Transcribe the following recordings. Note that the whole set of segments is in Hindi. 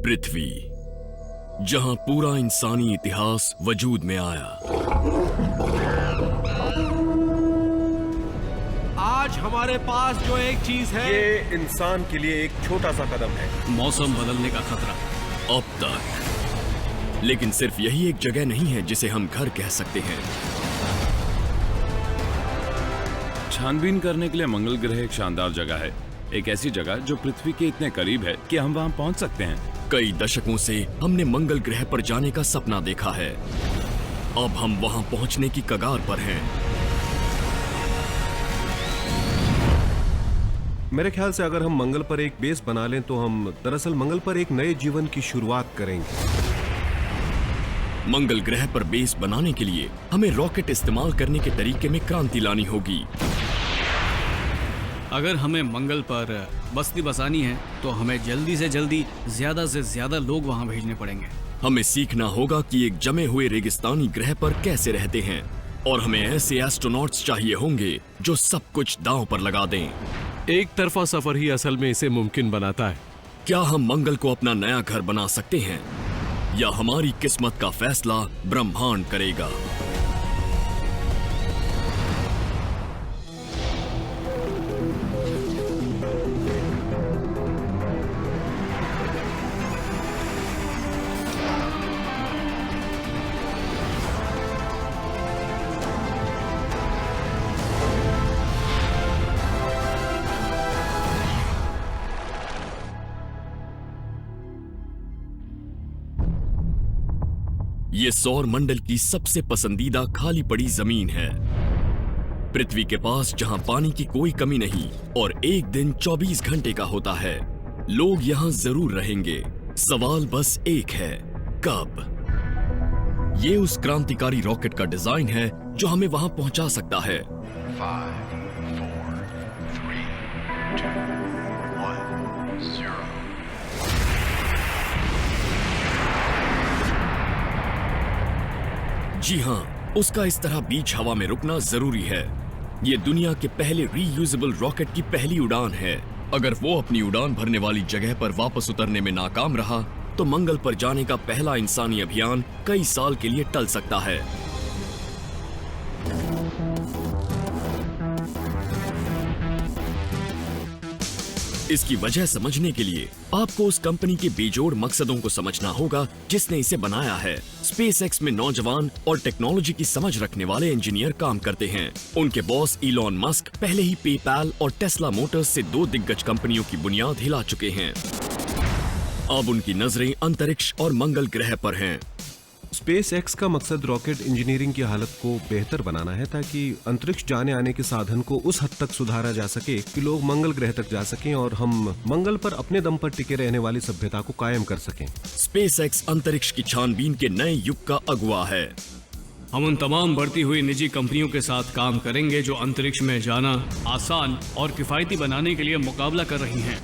पृथ्वी, जहां पूरा इंसानी इतिहास वजूद में आया। आज हमारे पास जो एक चीज है, ये इंसान के लिए एक छोटा सा कदम है। मौसम बदलने का खतरा। अब तक, लेकिन सिर्फ यही एक जगह नहीं है जिसे हम घर कह सकते हैं। छानबीन करने के लिए मंगल ग्रह एक शानदार जगह है, एक ऐसी जगह जो पृथ्वी के इतने करीब है कि हम वहां पहुंच सकते हैं। कई दशकों से हमने मंगल ग्रह पर जाने का सपना देखा है। अब हम वहां पहुंचने की कगार पर हैं। मेरे ख्याल से अगर हम मंगल पर एक बेस बना लें तो हम दरअसल मंगल पर एक नए जीवन की शुरुआत करेंगे। मंगल ग्रह पर बेस बनाने के लिए हमें रॉकेट इस्तेमाल करने के तरीके में क्रांति लानी होगी। अगर हमें मंगल पर बस्ती बसानी है तो हमें जल्दी से ज्यादा लोग वहां भेजने पड़ेंगे। हमें सीखना होगा कि एक जमे हुए रेगिस्तानी ग्रह पर कैसे रहते हैं, और हमें ऐसे एस्ट्रोनॉट्स चाहिए होंगे जो सब कुछ दांव पर लगा दें। एक तरफा सफर ही असल में इसे मुमकिन बनाता है। क्या हम मंगल को अपना नया घर बना सकते हैं, या हमारी किस्मत का फैसला ब्रह्मांड करेगा? ये सौर मंडल की सबसे पसंदीदा खाली पड़ी जमीन है। पृथ्वी के पास जहां पानी की कोई कमी नहीं और एक दिन 24 घंटे का होता है। लोग यहां जरूर रहेंगे। सवाल बस एक है, कब? ये उस क्रांतिकारी रॉकेट का डिजाइन है जो हमें वहां पहुंचा सकता है। 5, 4, 3, 2, 1, 0। जी हां, उसका इस तरह बीच हवा में रुकना जरूरी है। ये दुनिया के पहले रीयूजेबल रॉकेट की पहली उड़ान है। अगर वो अपनी उड़ान भरने वाली जगह पर वापस उतरने में नाकाम रहा तो मंगल पर जाने का पहला इंसानी अभियान कई साल के लिए टल सकता है। इसकी वजह समझने के लिए आपको उस कंपनी के बेजोड़ मकसदों को समझना होगा जिसने इसे बनाया है। स्पेसएक्स में नौजवान और टेक्नोलॉजी की समझ रखने वाले इंजीनियर काम करते हैं। उनके बॉस इलॉन मस्क पहले ही पेपैल और टेस्ला मोटर्स से 2 दिग्गज कंपनियों की बुनियाद हिला चुके हैं। अब उनकी नजरें अंतरिक्ष और मंगल ग्रह पर हैं। स्पेसएक्स का मकसद रॉकेट इंजीनियरिंग की हालत को बेहतर बनाना है ताकि अंतरिक्ष जाने आने के साधन को उस हद तक सुधारा जा सके कि लोग मंगल ग्रह तक जा सकें और हम मंगल पर अपने दम पर टिके रहने वाली सभ्यता को कायम कर सकें। स्पेसएक्स अंतरिक्ष की छानबीन के नए युग का अगुवा है। हम उन तमाम बढ़ती हुई निजी कंपनियों के साथ काम करेंगे जो अंतरिक्ष में जाना आसान और किफायती बनाने के लिए मुकाबला कर रही हैं।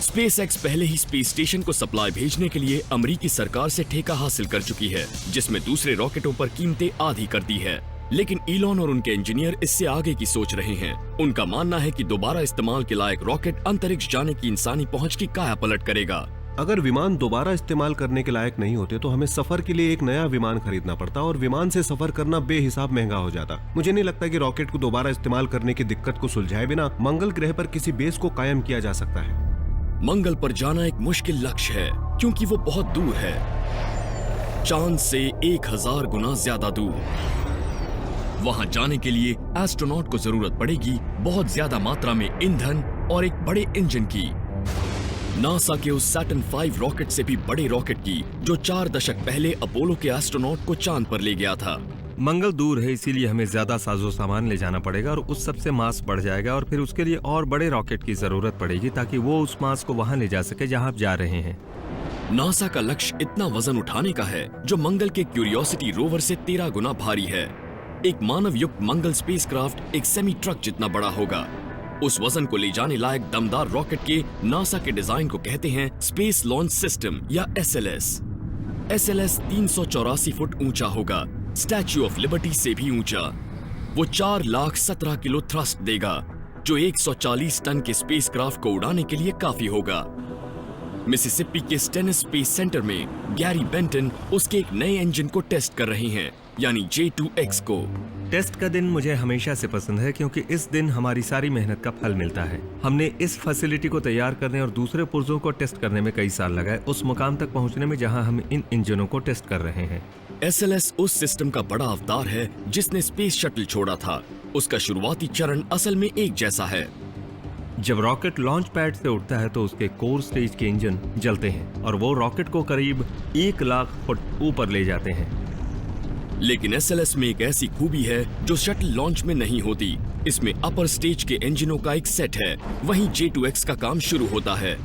स्पेसएक्स पहले ही स्पेस स्टेशन को सप्लाई भेजने के लिए अमेरिकी सरकार से ठेका हासिल कर चुकी है, जिसमें दूसरे रॉकेटों पर कीमतें आधी कर दी है। लेकिन इलॉन और उनके इंजीनियर इससे आगे की सोच रहे हैं। उनका मानना है कि दोबारा इस्तेमाल के लायक रॉकेट अंतरिक्ष जाने की इंसानी पहुंच की काया पलट करेगा। अगर विमान दोबारा इस्तेमाल करने के लायक नहीं होते तो हमें सफर के लिए एक नया विमान खरीदना पड़ता और विमान से सफर करना बेहिसाब महंगा हो जाता। मुझे नहीं लगता कि रॉकेट को दोबारा इस्तेमाल करने की दिक्कत को सुलझाए बिना मंगल ग्रह पर किसी बेस को कायम किया जा सकता है। मंगल पर जाना एक मुश्किल लक्ष्य है क्योंकि वो बहुत दूर है, चांद से 1000 गुना ज्यादा दूर। वहां जाने के लिए एस्ट्रोनॉट को जरूरत पड़ेगी बहुत ज्यादा मात्रा में ईंधन और एक बड़े इंजन की। नासा के उस सैटर्न 5 रॉकेट से भी बड़े रॉकेट की जो 4 दशक पहले अपोलो के एस्ट्रोनॉट को चांद पर ले गया था। मंगल दूर है, इसीलिए हमें ज्यादा साजो सामान ले जाना पड़ेगा और उस सब से मास बढ़ जाएगा और फिर उसके लिए और बड़े रॉकेट की जरूरत पड़ेगी ताकि वो उस मास को वहां ले जा सके जहां आप जा रहे हैं। नासा का लक्ष्य इतना वजन उठाने का है जो मंगल के क्यूरियोसिटी रोवर से 13 गुना भारी है। एक मानव युक्त मंगल स्पेसक्राफ्ट एक सेमी ट्रक जितना बड़ा होगा। उस वजन को ले जाने लायक दमदार रॉकेट के नासा के डिजाइन को कहते हैं स्पेस लॉन्च सिस्टम या SLS। SLS 384 फुट ऊंचा होगा, स्टैच्यू ऑफ लिबर्टी से भी ऊंचा। वो 4,17,000 किलो थ्रस्ट देगा जो 140 टन के स्पेसक्राफ्ट को उड़ाने के लिए काफी होगा। मिसिसिपी के स्टेनिस स्पेस सेंटर में गैरी बेंटन उसके एक नए इंजन को टेस्ट कर रहे हैं, यानी J2X को। टेस्ट का दिन मुझे हमेशा से पसंद है क्योंकि इस दिन हमारी सारी मेहनत का फल मिलता है। हमने इस फैसिलिटी को तैयार करने और दूसरे पुर्जों को टेस्ट करने में कई साल लगाए, उस मुकाम तक पहुंचने में जहां हम इन इंजनों को टेस्ट कर रहे हैं। SLS उस सिस्टम का बड़ा अवतार है जिसने स्पेस शटल छोड़ा था। उसका शुरुआती चरण असल में एक जैसा है। जब रॉकेट लॉन्च पैड से उठता है तो उसके कोर स्टेज के इंजन जलते हैं और वो रॉकेट को करीब 1 लाख फुट ऊपर ले जाते हैं। लेकिन SLS में एक ऐसी खूबी है जो शटल लॉन्च में नहीं होती। इसमें अपर स्टेज के इंजनों का एक सेट है, वहीं J2X का काम शुरू होता है।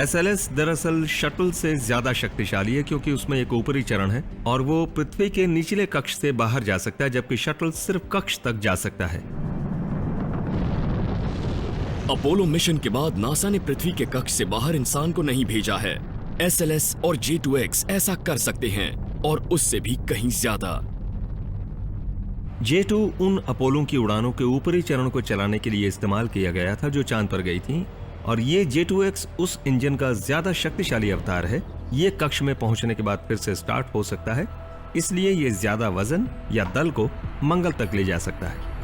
SLS दरअसल शटल से ज्यादा शक्तिशाली है क्योंकि उसमें एक ऊपरी चरण है और वो पृथ्वी के निचले कक्ष से बाहर जा सकता है, जबकि शटल सिर्फ कक्ष तक जा सकता है। अपोलो मिशन के बाद नासा ने पृथ्वी के कक्ष से बाहर इंसान को नहीं भेजा है। SLS और J2X ऐसा कर सकते हैं और उससे भी कहीं ज्यादा। J2 उन अपोलो की उड़ानों के ऊपरी चरण को चलाने के लिए इस्तेमाल किया गया था जो चांद पर गई थी, और ये J2X उस इंजन का ज्यादा शक्तिशाली अवतार है। ये कक्ष में पहुंचने के बाद फिर से स्टार्ट हो सकता है, इसलिए ये ज्यादा वजन या दल को मंगल तक ले जा सकता है।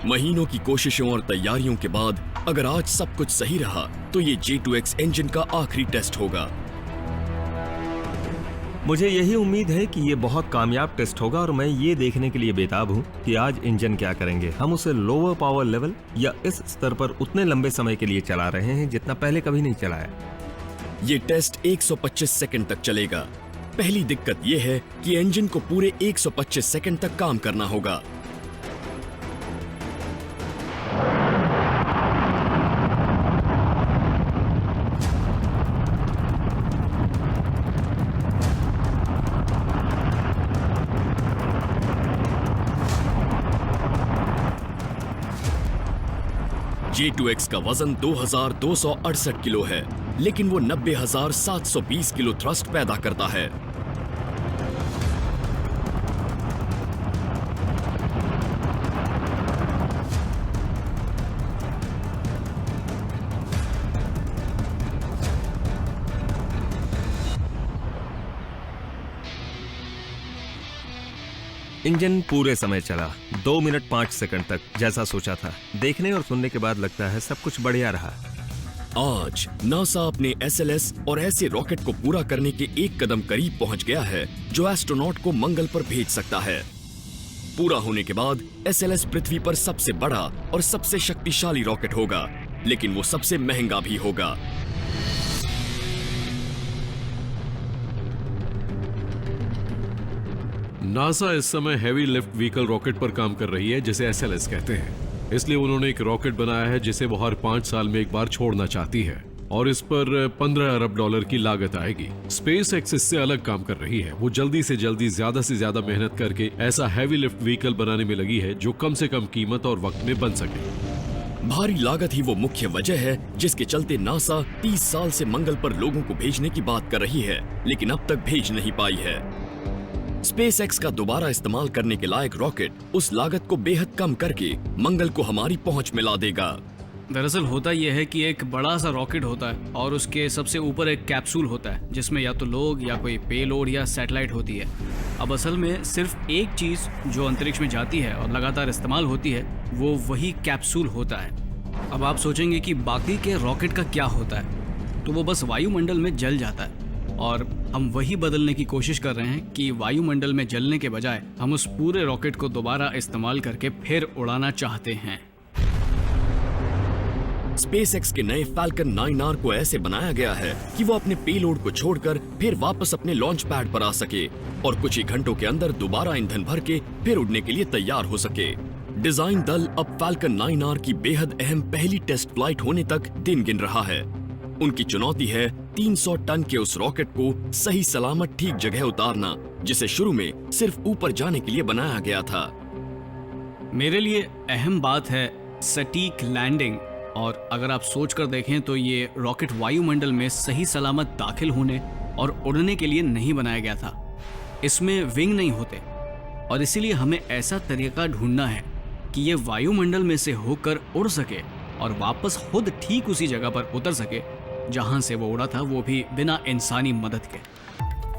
महीनों की कोशिशों और तैयारियों के बाद अगर आज सब कुछ सही रहा तो ये J2X इंजन का आखिरी टेस्ट होगा। मुझे यही उम्मीद है कि ये बहुत कामयाब टेस्ट होगा और मैं ये देखने के लिए बेताब हूँ कि आज इंजन क्या करेंगे। हम उसे लोअर पावर लेवल या इस स्तर पर उतने लंबे समय के लिए चला रहे हैं जितना पहले कभी नहीं चलाया। ये टेस्ट 125 सेकंड तक चलेगा। पहली दिक्कत ये है कि इंजन को पूरे 125 सेकंड तक काम करना होगा। J2X का वजन 2268 किलो है, लेकिन वो 90,720 किलो थ्रस्ट पैदा करता है। इंजन पूरे समय चला 2 मिनट 5 सेकंड तक, जैसा सोचा था। देखने और सुनने के बाद लगता है सब कुछ बढ़िया रहा। आज नासा अपने SLS और ऐसे रॉकेट को पूरा करने के एक कदम करीब पहुंच गया है जो एस्ट्रोनॉट को मंगल पर भेज सकता है। पूरा होने के बाद SLS पृथ्वी पर सबसे बड़ा और सबसे शक्तिशाली रॉकेट होगा, लेकिन वो सबसे महंगा भी होगा। नासा इस समय हैवी लिफ्ट व्हीकल रॉकेट पर काम कर रही है जिसे SLS कहते हैं। इसलिए उन्होंने एक रॉकेट बनाया है जिसे वो हर 5 साल में एक बार छोड़ना चाहती है और इस पर 15 अरब डॉलर की लागत आएगी। स्पेस एक्स इससे अलग काम कर रही है। वो जल्दी से ज्यादा मेहनत करके ऐसा हैवी लिफ्ट व्हीकल बनाने में लगी है जो कम से कम कीमत और वक्त में बन सके। भारी लागत ही वो मुख्य वजह है जिसके चलते नासा 30 साल से मंगल पर लोगों को भेजने की बात कर रही है, लेकिन अब तक भेज नहीं पाई है। स्पेस एक्स का दोबारा इस्तेमाल करने के लायक रॉकेट उस लागत को बेहद कम करके मंगल को हमारी पहुंच में ला देगा। दरअसल होता यह है कि एक बड़ा सा रॉकेट होता है और उसके सबसे ऊपर एक कैप्सूल होता है जिसमें या तो लोग या कोई पेलोड या सैटेलाइट होती है। अब असल में सिर्फ एक चीज जो अंतरिक्ष में जाती है और लगातार इस्तेमाल होती है वो वही कैप्सूल होता है। अब आप सोचेंगे कि बाकी के रॉकेट का क्या होता है, तो वो बस वायुमंडल में जल जाता है और हम वही बदलने की कोशिश कर रहे हैं कि वायुमंडल में जलने के बजाय हम उस पूरे रॉकेट को दोबारा इस्तेमाल करके फिर उड़ाना चाहते हैं। स्पेसएक्स के नए फाल्कन 9R को ऐसे बनाया गया है कि वो अपने पेलोड को छोड़कर फिर वापस अपने लॉन्च पैड पर आ सके और कुछ ही घंटों के अंदर दोबारा ईंधन भर के फिर उड़ने के लिए तैयार हो सके। डिजाइन दल अब फाल्कन 9R की बेहद अहम पहली टेस्ट फ्लाइट होने तक दिन गिन रहा है। उनकी चुनौती है 300 टन के उस रॉकेट को सही सलामत ठीक जगह उतारना, जिसे शुरू में सिर्फ ऊपर जाने के लिए बनाया गया था। मेरे लिए अहम बात है सटीक लैंडिंग, और अगर आप सोच कर देखें तो ये रॉकेट वायुमंडल में सही सलामत दाखिल होने और उड़ने के लिए नहीं बनाया गया था। इसमें विंग नहीं होते और इसीलिए हमें ऐसा तरीका ढूंढना है कि ये वायुमंडल में से होकर उड़ सके और वापस खुद ठीक उसी जगह पर उतर सके जहाँ से वो उड़ा था, वो भी बिना इंसानी मदद के।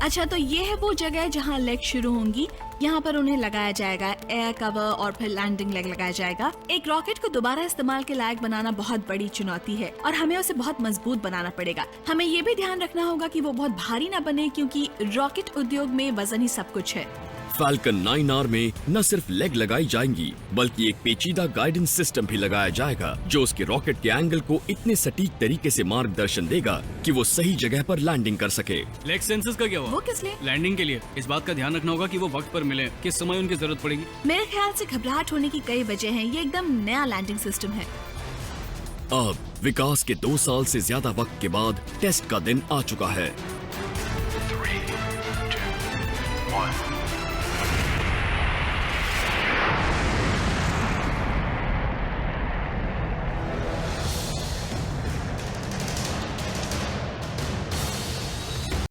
अच्छा, तो ये है वो जगह जहाँ लेग शुरू होंगी। यहाँ पर उन्हें लगाया जाएगा एयर कवर और फिर लैंडिंग लेग लगाया जाएगा। एक रॉकेट को दोबारा इस्तेमाल के लायक बनाना बहुत बड़ी चुनौती है और हमें उसे बहुत मजबूत बनाना पड़ेगा। हमें ये भी ध्यान रखना होगा कि वो बहुत भारी ना बने, क्योंकि रॉकेट उद्योग में वजन ही सब कुछ है। फाल्कन 9R में न सिर्फ लेग लगाई जाएंगी, बल्कि एक पेचीदा गाइडेंस सिस्टम भी लगाया जाएगा जो उसके रॉकेट के एंगल को इतने सटीक तरीके से मार्गदर्शन देगा कि वो सही जगह पर लैंडिंग कर सके। लेग सेंसर्स का क्या हुआ? वो किस लिए? लैंडिंग के लिए। इस बात का ध्यान रखना होगा कि वो वक्त पर मिले, किस समय उनकी जरूरत पड़ेगी। मेरे ख्याल से घबराहट होने की कई वजह हैं। ये एकदम नया लैंडिंग सिस्टम है। अब विकास के 2 साल से ज्यादा वक्त के बाद टेस्ट का दिन आ चुका है। 3, 2, 1.